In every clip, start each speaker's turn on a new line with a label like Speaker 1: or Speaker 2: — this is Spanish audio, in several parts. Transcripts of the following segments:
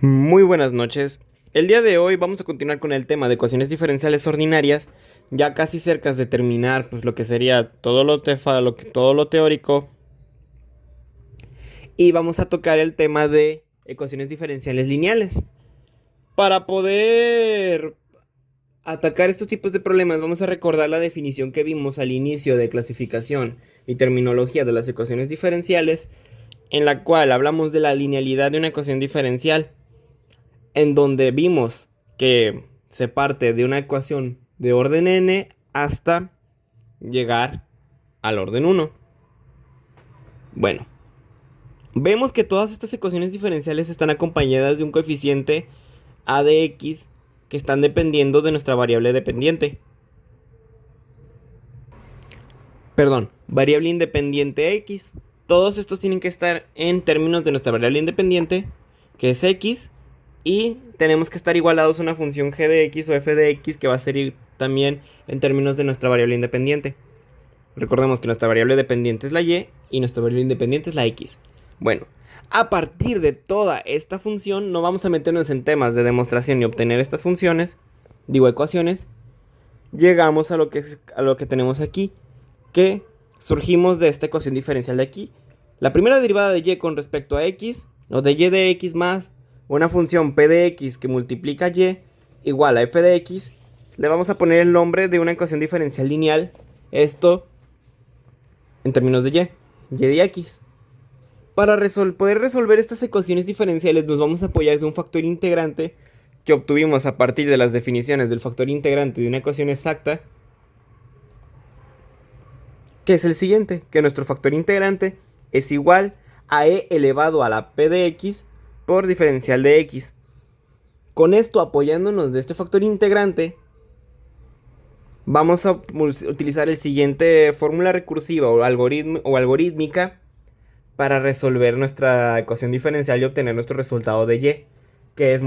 Speaker 1: Muy buenas noches. El día de hoy vamos a continuar con el tema de ecuaciones diferenciales ordinarias, ya casi cerca de terminar pues lo que sería todo lo teórico, y vamos a tocar el tema de ecuaciones diferenciales lineales. Para poder atacar estos tipos de problemas, vamos a recordar la definición que vimos al inicio de clasificación y terminología de las ecuaciones diferenciales, en la cual hablamos de la linealidad de una ecuación diferencial, en donde vimos que se parte de una ecuación de orden n hasta llegar al orden 1. Bueno, vemos que todas estas ecuaciones diferenciales están acompañadas de un coeficiente a de x que están dependiendo de nuestra variable dependiente. Perdón, variable independiente x. Todos estos tienen que estar en términos de nuestra variable independiente, que es x, y tenemos que estar igualados a una función g de x o f de x que va a ser también en términos de nuestra variable independiente. Recordemos que nuestra variable dependiente es la y y nuestra variable independiente es la x. Bueno, a partir de toda esta función no vamos a meternos en temas de demostración y obtener estas funciones, ecuaciones. Llegamos a lo que tenemos aquí, que surgimos de esta ecuación diferencial de aquí. La primera derivada de y con respecto a x, o de y de x más una función p de x que multiplica y igual a f de x, le vamos a poner el nombre de una ecuación diferencial lineal, esto en términos de y de x. Para poder resolver estas ecuaciones diferenciales nos vamos a apoyar de un factor integrante que obtuvimos a partir de las definiciones del factor integrante de una ecuación exacta, que es el siguiente, que nuestro factor integrante es igual a e elevado a la p de x por diferencial de x. Con esto, apoyándonos de este factor integrante, vamos a utilizar el siguiente fórmula recursiva o algorítmica para resolver nuestra ecuación diferencial y obtener nuestro resultado de y, que es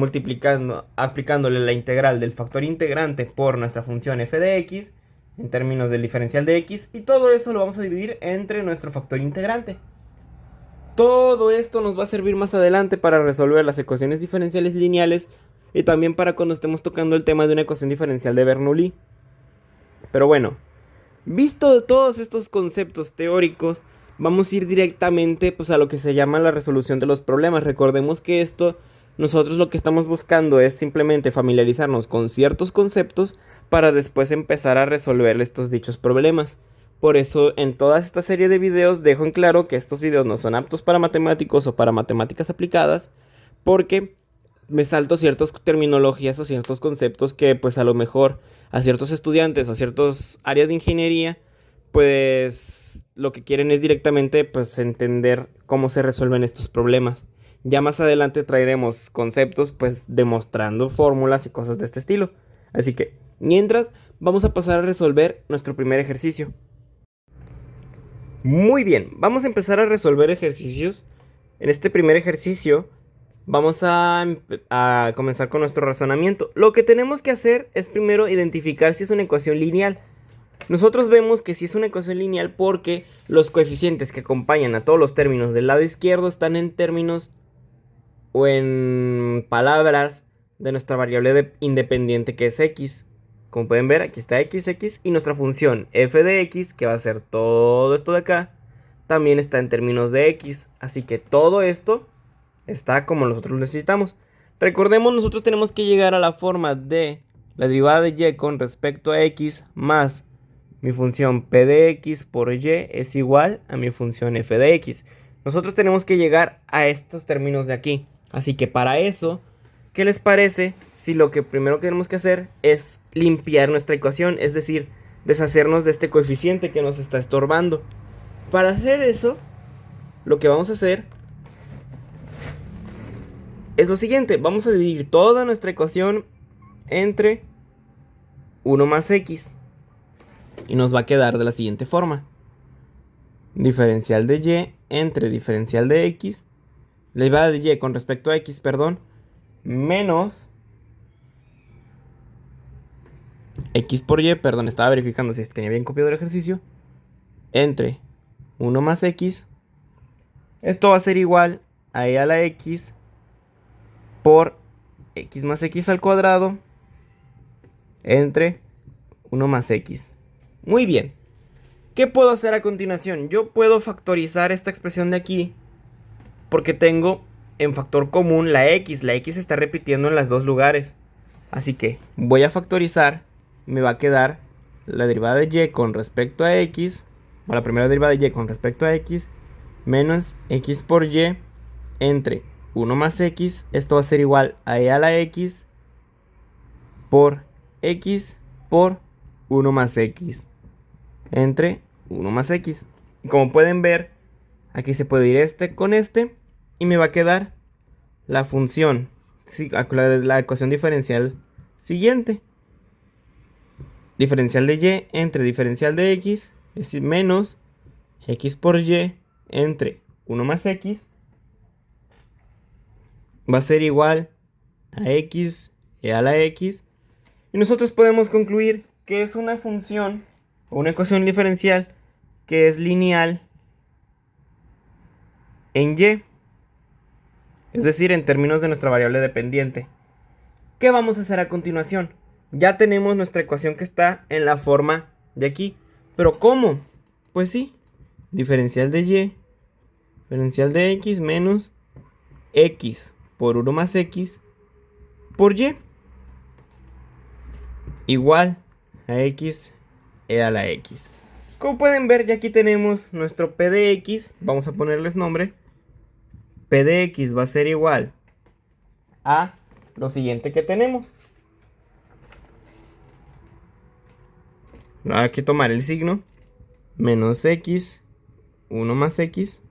Speaker 1: aplicándole la integral del factor integrante por nuestra función f de x en términos del diferencial de x, y todo eso lo vamos a dividir entre nuestro factor integrante. Todo esto nos va a servir más adelante para resolver las ecuaciones diferenciales lineales y también para cuando estemos tocando el tema de una ecuación diferencial de Bernoulli. Pero bueno, visto todos estos conceptos teóricos, vamos a ir directamente pues, a lo que se llama la resolución de los problemas. Recordemos que nosotros lo que estamos buscando es simplemente familiarizarnos con ciertos conceptos para después empezar a resolver estos dichos problemas. Por eso en toda esta serie de videos dejo en claro que estos videos no son aptos para matemáticos o para matemáticas aplicadas, porque me salto ciertas terminologías o ciertos conceptos que pues a lo mejor a ciertos estudiantes o a ciertas áreas de ingeniería pues lo que quieren es directamente pues entender cómo se resuelven estos problemas. Ya más adelante traeremos conceptos pues demostrando fórmulas y cosas de este estilo. Así que mientras vamos a pasar a resolver nuestro primer ejercicio. Muy bien, vamos a empezar a resolver ejercicios. En este primer ejercicio vamos a comenzar con nuestro razonamiento. Lo que tenemos que hacer es primero identificar si es una ecuación lineal. Nosotros vemos que sí es una ecuación lineal porque los coeficientes que acompañan a todos los términos del lado izquierdo están en términos o en palabras de nuestra variable independiente que es x. Como pueden ver, aquí está x, y nuestra función f de x, que va a ser todo esto de acá, también está en términos de x. Así que todo esto está como nosotros necesitamos. Recordemos, nosotros tenemos que llegar a la forma de la derivada de y con respecto a x más mi función p de x por y es igual a mi función f de x. Nosotros tenemos que llegar a estos términos de aquí. Así que para eso, ¿qué les parece si lo que primero que tenemos que hacer es limpiar nuestra ecuación? Es decir, deshacernos de este coeficiente que nos está estorbando. Para hacer eso, lo que vamos a hacer es lo siguiente. Vamos a dividir toda nuestra ecuación entre 1 más x. Y nos va a quedar de la siguiente forma. Diferencial de y entre diferencial de x, la derivada de y con respecto a x, perdón, menos x por y, perdón, estaba verificando si tenía bien copiado el ejercicio, entre 1 más x. Esto va a ser igual a e a la x por x más x al cuadrado entre 1 más x. Muy bien. ¿Qué puedo hacer a continuación? Yo puedo factorizar esta expresión de aquí porque tengo en factor común la x. La x se está repitiendo en los dos lugares. Así que voy a factorizar. Me va a quedar la derivada de y con respecto a x, o la primera derivada de y con respecto a x, menos x por y entre 1 más x. Esto va a ser igual a e a la x por x por 1 más x entre 1 más x. Y como pueden ver, aquí se puede ir este con este y me va a quedar la función, la ecuación diferencial siguiente. Diferencial de y entre diferencial de x es menos x por y entre 1 más x va a ser igual a x e a la x. Y nosotros podemos concluir que es una función o una ecuación diferencial que es lineal en y, es decir, en términos de nuestra variable dependiente. ¿Qué vamos a hacer a continuación? Ya tenemos nuestra ecuación que está en la forma de aquí. ¿Pero cómo? Pues sí, diferencial de y, diferencial de x menos x por 1 más x por y igual a x e a la x. Como pueden ver, ya aquí tenemos nuestro p de x. Vamos a ponerles nombre. P de x va a ser igual a lo siguiente que tenemos. Hay que tomar el signo. Menos x, 1 más x.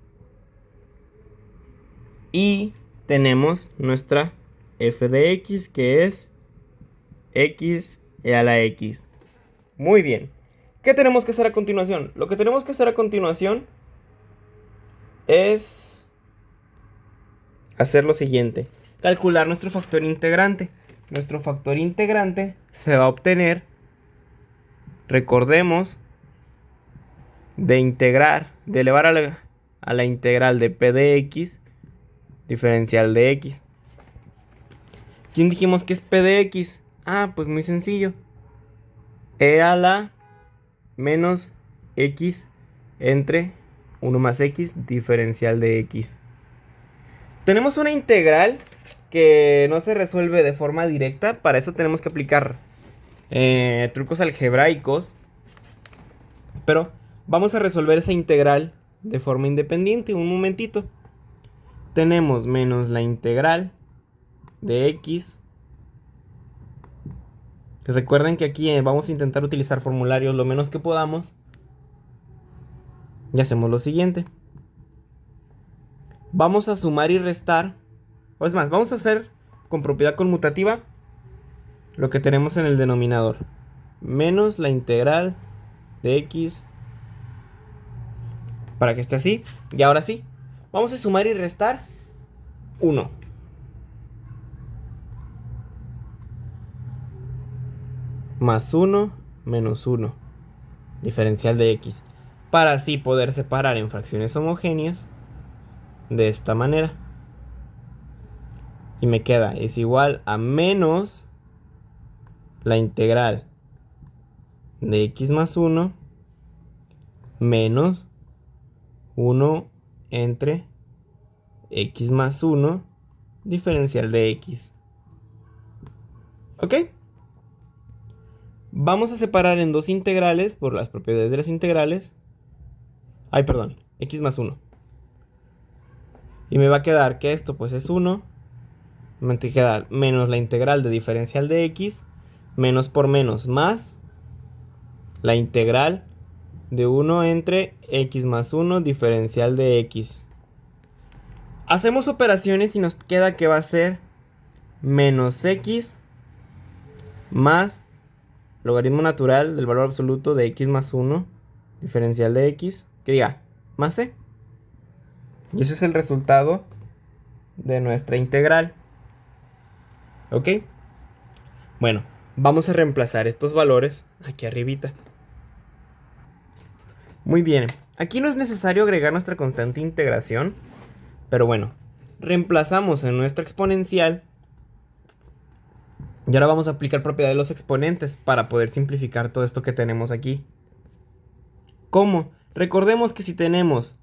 Speaker 1: Y tenemos nuestra f de x, que es x e a la x. Muy bien. ¿Qué tenemos que hacer a continuación? Lo que tenemos que hacer a continuación es hacer lo siguiente. Calcular nuestro factor integrante. Nuestro factor integrante se va a obtener, recordemos, de elevar a la integral de p de x, diferencial de x. ¿Quién dijimos que es p de x? Ah, pues muy sencillo. E a la menos x entre 1 más x, diferencial de x. Tenemos una integral que no se resuelve de forma directa. Para eso tenemos que aplicar trucos algebraicos. Pero vamos a resolver esa integral de forma independiente. Un momentito. Tenemos menos la integral de x. Recuerden que aquí vamos a intentar utilizar formularios lo menos que podamos. Y hacemos lo siguiente. Vamos a sumar y restar. O es más, vamos a hacer con propiedad conmutativa lo que tenemos en el denominador. Menos la integral de x. Para que esté así. Y ahora sí. Vamos a sumar y restar 1. Más 1 menos 1. Diferencial de x. Para así poder separar en fracciones homogéneas de esta manera. Y me queda, es igual a menos la integral de x más 1 menos 1 entre x más 1 diferencial de x. ¿Ok? Vamos a separar en dos integrales por las propiedades de las integrales. Ay, perdón, x más 1. Y me va a quedar que esto pues es 1. Me va a quedar menos la integral de diferencial de x. Menos por menos más la integral de 1 entre x más 1 diferencial de x. Hacemos operaciones y nos queda que va a ser menos x más logaritmo natural del valor absoluto de x más 1 diferencial de x, que diga más c. Y ese es el resultado de nuestra integral. ¿Ok? Bueno, vamos a reemplazar estos valores aquí arribita. Muy bien, aquí no es necesario agregar nuestra constante de integración, pero bueno, reemplazamos en nuestra exponencial Y ahora vamos a aplicar propiedad de los exponentes para poder simplificar todo esto que tenemos aquí. ¿Cómo? Recordemos que si tenemos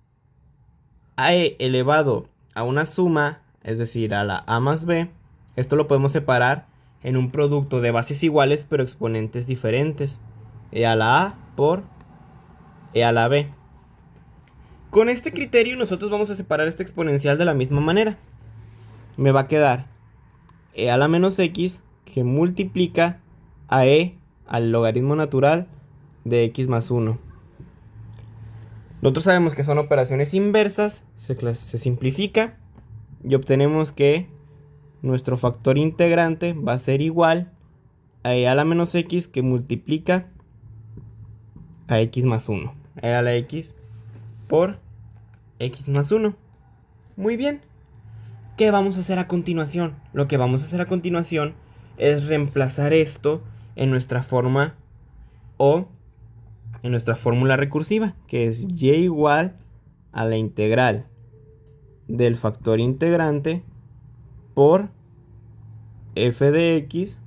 Speaker 1: a elevado a una suma, es decir, a la a más b, esto lo podemos separar en un producto de bases iguales pero exponentes diferentes. E a la a por e a la b. Con este criterio nosotros vamos a separar este exponencial de la misma manera. Me va a quedar e a la menos x que multiplica a e al logaritmo natural de x más 1. Nosotros sabemos que son operaciones inversas, se simplifica y obtenemos que nuestro factor integrante va a ser igual a e a la menos x que multiplica a x más 1. E a la x por x más 1. Muy bien. ¿Qué vamos a hacer a continuación? Lo que vamos a hacer a continuación es reemplazar esto en nuestra forma o en nuestra fórmula recursiva, que es y igual a la integral del factor integrante por f de x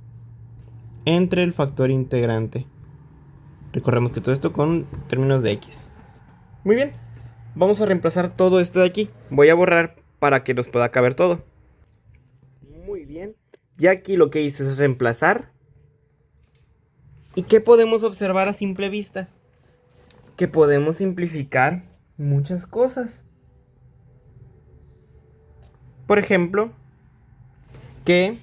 Speaker 1: entre el factor integrante. Recordemos que todo esto con términos de x. Muy bien, vamos a reemplazar todo esto de aquí. Voy a borrar para que nos pueda caber todo. Muy bien, ya aquí lo que hice es reemplazar. ¿Y qué podemos observar a simple vista? Que podemos simplificar muchas cosas. Por ejemplo, que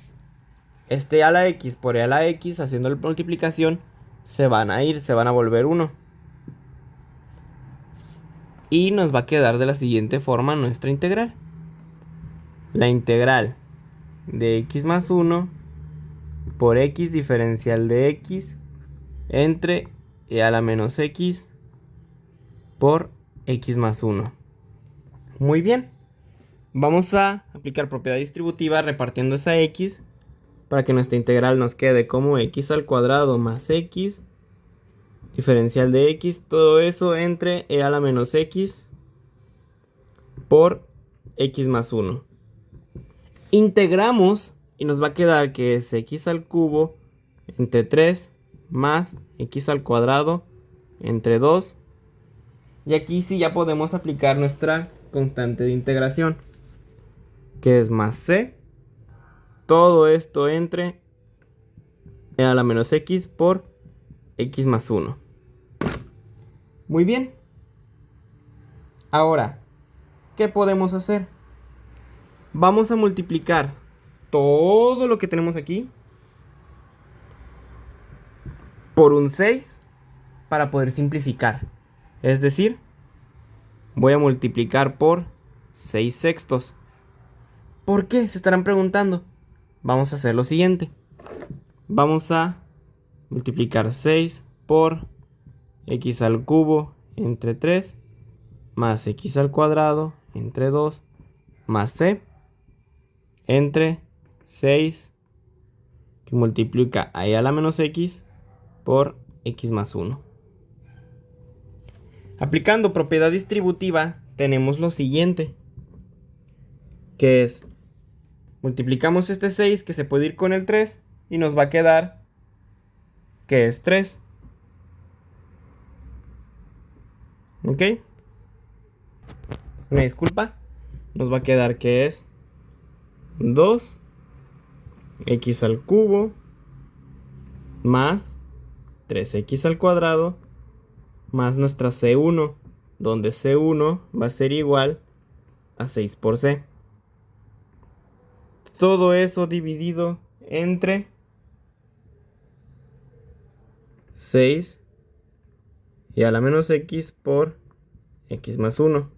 Speaker 1: a la x por e a la x, haciendo la multiplicación, se van a volver 1. Y nos va a quedar de la siguiente forma nuestra integral. La integral de x más 1 por x diferencial de x entre e a la menos x por x más 1. Muy bien. Vamos a aplicar propiedad distributiva repartiendo esa x para que nuestra integral nos quede como x al cuadrado más x diferencial de x, todo eso entre e a la menos x por x más 1. Integramos y nos va a quedar que es x al cubo entre 3 más x al cuadrado entre 2. Y aquí sí ya podemos aplicar nuestra constante de integración, que es más c. Todo esto entre e a la menos x por x más 1. Muy bien. Ahora, ¿qué podemos hacer? Vamos a multiplicar todo lo que tenemos aquí por un 6 para poder simplificar. Es decir, voy a multiplicar por 6 sextos. ¿Por qué? Se estarán preguntando. Vamos a hacer lo siguiente. Vamos a multiplicar 6 por x al cubo entre 3 más x al cuadrado entre 2 más c entre 6 que multiplica a e a la menos x por x más 1. Aplicando propiedad distributiva tenemos lo siguiente, que es multiplicamos este 6 que se puede ir con el 3 y nos va a quedar que es 3. ¿Ok? Una disculpa. Nos va a quedar que es 2 x al cubo más 3x al cuadrado más nuestra c1, donde c1 va a ser igual a 6 por c. Todo eso dividido entre 6 y a la menos x por x más 1.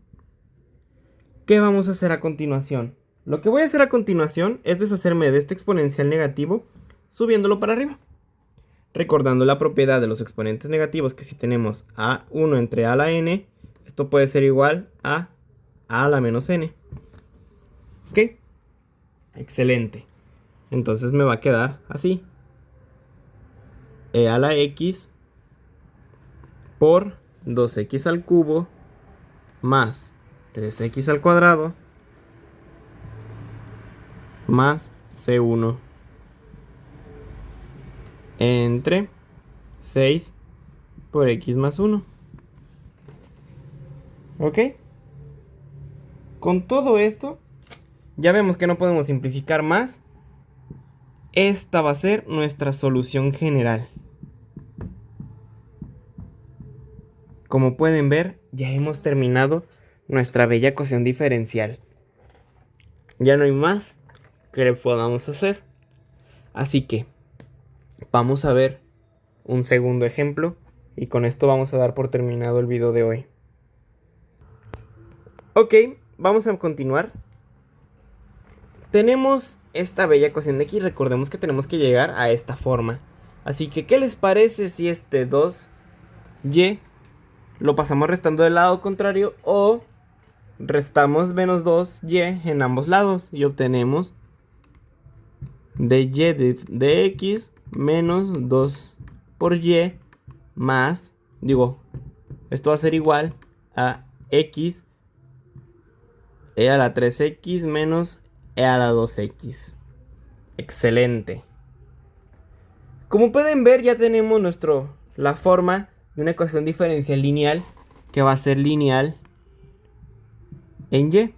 Speaker 1: ¿Qué vamos a hacer a continuación? Lo que voy a hacer a continuación es deshacerme de este exponencial negativo subiéndolo para arriba. Recordando la propiedad de los exponentes negativos, que si tenemos a1 entre a a la n, esto puede ser igual a la menos n. ¿Ok? Excelente. Entonces me va a quedar así. E a la x por 2x al cubo más 3x al cuadrado más c1. entre 6 por x más 1. ¿Ok? Con todo esto, ya vemos que no podemos simplificar más. Esta va a ser nuestra solución general. Como pueden ver, ya hemos terminado nuestra bella ecuación diferencial. Ya no hay más que podamos hacer. Así que vamos a ver un segundo ejemplo y con esto vamos a dar por terminado el video de hoy. Ok, vamos a continuar. Tenemos esta bella ecuación de aquí. Recordemos que tenemos que llegar a esta forma. Así que, ¿qué les parece si este 2y lo pasamos restando del lado contrario o restamos menos 2y en ambos lados y obtenemos dy de x menos 2 por y más, esto va a ser igual a x e a la 3x menos e a la 2x. Excelente. Como pueden ver, ya tenemos la forma de una ecuación diferencial lineal que va a ser lineal en y.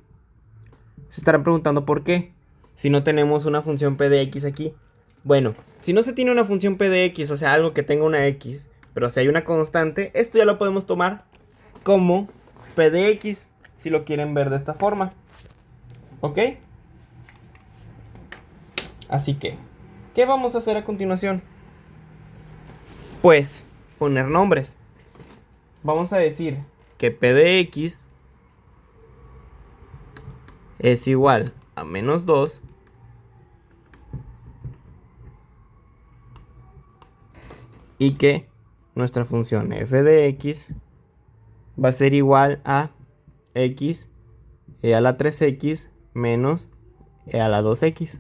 Speaker 1: Se estarán preguntando por qué, si no tenemos una función p de x aquí. Bueno, si no se tiene una función p de x, o sea, algo que tenga una x, pero si hay una constante, esto ya lo podemos tomar como p de x, si lo quieren ver de esta forma. ¿Ok? Así que, ¿qué vamos a hacer a continuación? Pues, poner nombres. Vamos a decir que p de x es igual a menos 2 y que nuestra función f de x va a ser igual a x e a la 3x menos e a la 2x.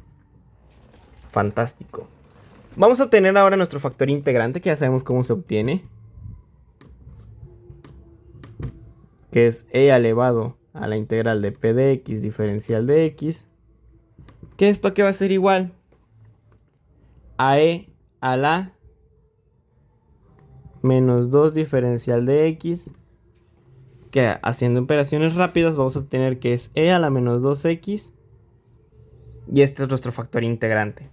Speaker 1: Fantástico. Vamos a obtener ahora nuestro factor integrante, que ya sabemos cómo se obtiene, que es e elevado a la integral de p de x diferencial de x, que esto que va a ser igual a e a la menos 2 diferencial de x, que haciendo operaciones rápidas vamos a obtener que es e a la menos 2x, y este es nuestro factor integrante.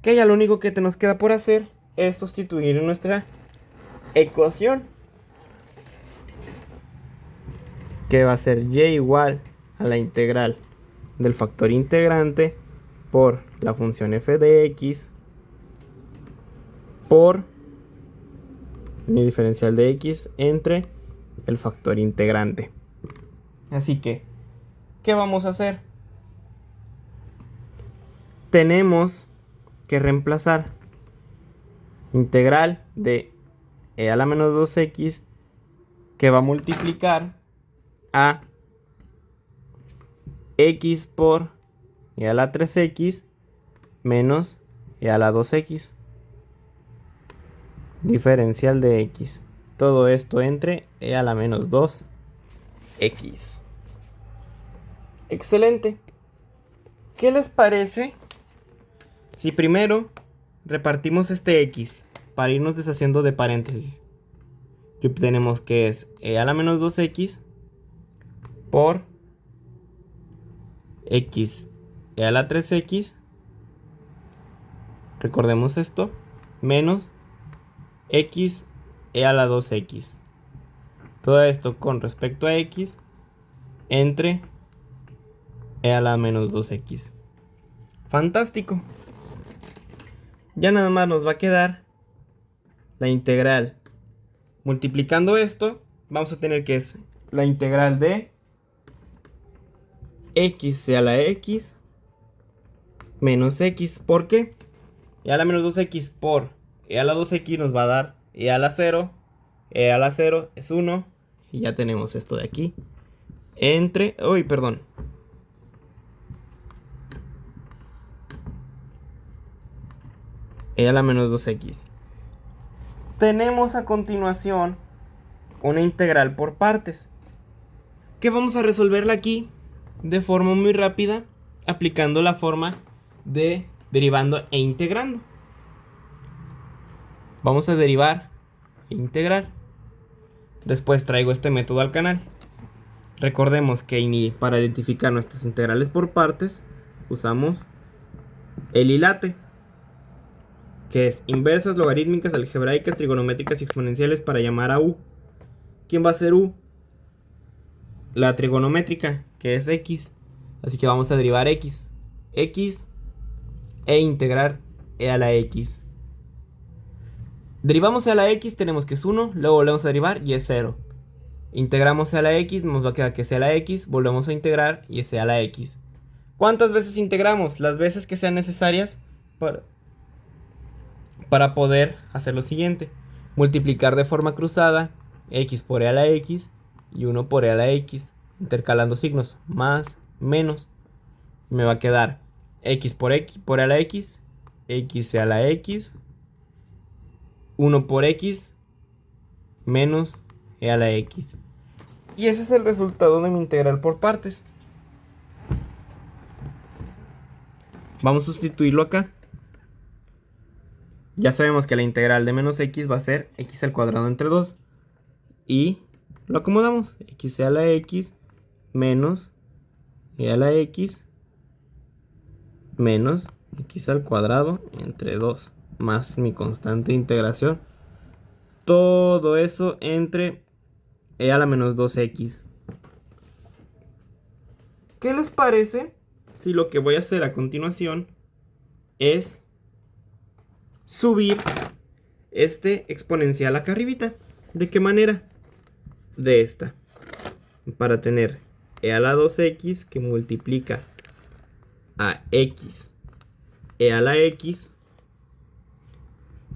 Speaker 1: Que ya lo único que nos queda por hacer es sustituir en nuestra ecuación, que va a ser y igual a la integral del factor integrante por la función f de x por mi diferencial de x entre el factor integrante. Así que, ¿qué vamos a hacer? Tenemos que reemplazar integral de e a la menos 2x, que va a multiplicar a x por e a la 3x menos e a la 2x, diferencial de x. Todo esto entre e a la menos 2x. Excelente. ¿Qué les parece si primero repartimos este x para irnos deshaciendo de paréntesis? Y obtenemos que es e a la menos 2x por x e a la 3x, recordemos esto, menos x e a la 2x. Todo esto con respecto a x entre e a la menos 2x. Fantástico. Ya nada más nos va a quedar la integral. Multiplicando esto, vamos a tener que es la integral de x e a la x menos x. ¿Por qué? E a la menos 2x por e a la 2x nos va a dar e a la 0. E a la 0 es 1. Y ya tenemos esto de aquí. Entre... Uy, perdón. E a la menos 2x. Tenemos a continuación una integral por partes, que vamos a resolverla aquí de forma muy rápida, aplicando la forma de derivando e integrando. Vamos a derivar e integrar. Después traigo este método al canal. Recordemos que para identificar nuestras integrales por partes usamos el ILATE, que es inversas, logarítmicas, algebraicas, trigonométricas y exponenciales para llamar a u. ¿Quién va a ser u? La trigonométrica, que es x. Así que vamos a derivar x e integrar e a la x. Derivamos e a la x, tenemos que es 1, luego volvemos a derivar y es 0. Integramos e a la x, nos va a quedar que es e a la x, volvemos a integrar y es e a la x. ¿Cuántas veces integramos? Las veces que sean necesarias para poder hacer lo siguiente. Multiplicar de forma cruzada x por e a la x y 1 por e a la x, intercalando signos, más, menos. Me va a quedar x por e a la x, x e a la x, 1 por x, menos e a la x. Y ese es el resultado de mi integral por partes. Vamos a sustituirlo acá. Ya sabemos que la integral de menos x va a ser x al cuadrado entre 2. Y lo acomodamos. X e a la x menos e a la x menos x al cuadrado entre 2. Más mi constante de integración. Todo eso entre e a la menos 2x. ¿Qué les parece si lo que voy a hacer a continuación es subir este exponencial acá arribita? ¿De qué manera? De esta. Para tener e a la 2x que multiplica a x e a la x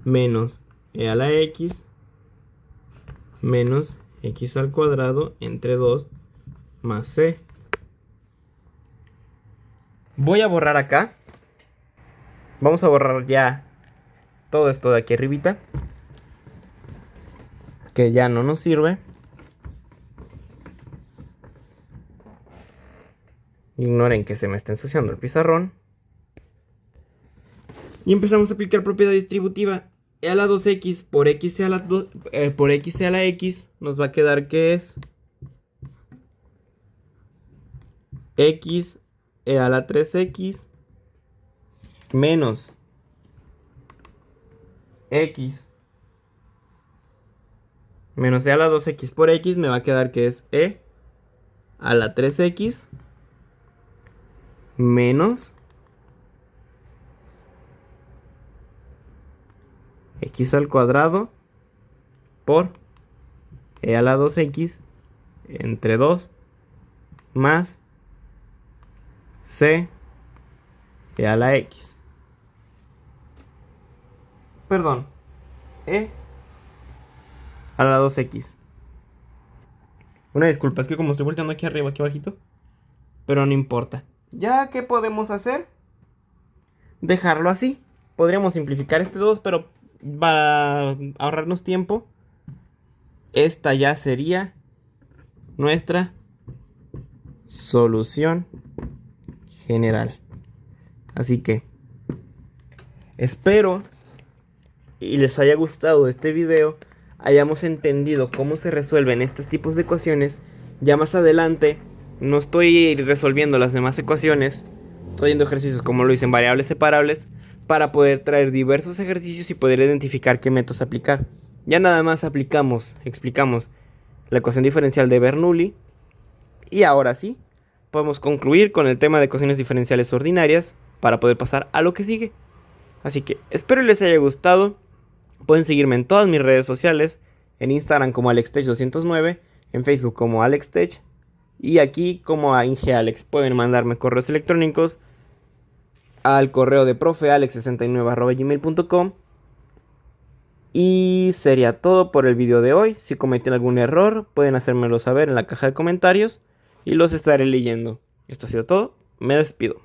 Speaker 1: menos e a la x menos x al cuadrado entre 2 más c. Voy a borrar acá. Vamos a borrar ya todo esto de aquí arribita, que ya no nos sirve. Ignoren que se me está ensuciando el pizarrón. Y empezamos a aplicar propiedad distributiva. E a la 2x por x e a la, por x e a la x nos va a quedar que es x e a la 3x menos x menos e a la 2x por x me va a quedar que es e a la 3x menos x al cuadrado por e a la 2x entre 2 más c e a la x. Perdón, e a la 2x. Una disculpa, es que como estoy volteando aquí arriba, aquí abajito, pero no importa. ¿Ya qué podemos hacer? Dejarlo así. Podríamos simplificar este 2, pero para ahorrarnos tiempo, esta ya sería nuestra solución general. Así que espero y les haya gustado este video, hayamos entendido cómo se resuelven estos tipos de ecuaciones. Ya más adelante no estoy resolviendo las demás ecuaciones, trayendo ejercicios como lo hice en variables separables, para poder traer diversos ejercicios y poder identificar qué métodos aplicar. Ya nada más explicamos la ecuación diferencial de Bernoulli. Y ahora sí, podemos concluir con el tema de ecuaciones diferenciales ordinarias para poder pasar a lo que sigue. Así que espero les haya gustado. Pueden seguirme en todas mis redes sociales. En Instagram como AlexTech209, en Facebook como AlexTech y aquí como a IngeAlex. Pueden mandarme correos electrónicos al correo de profealex69@gmail.com. Y sería todo por el video de hoy. Si cometen algún error, pueden hacérmelo saber en la caja de comentarios y los estaré leyendo. Esto ha sido todo. Me despido.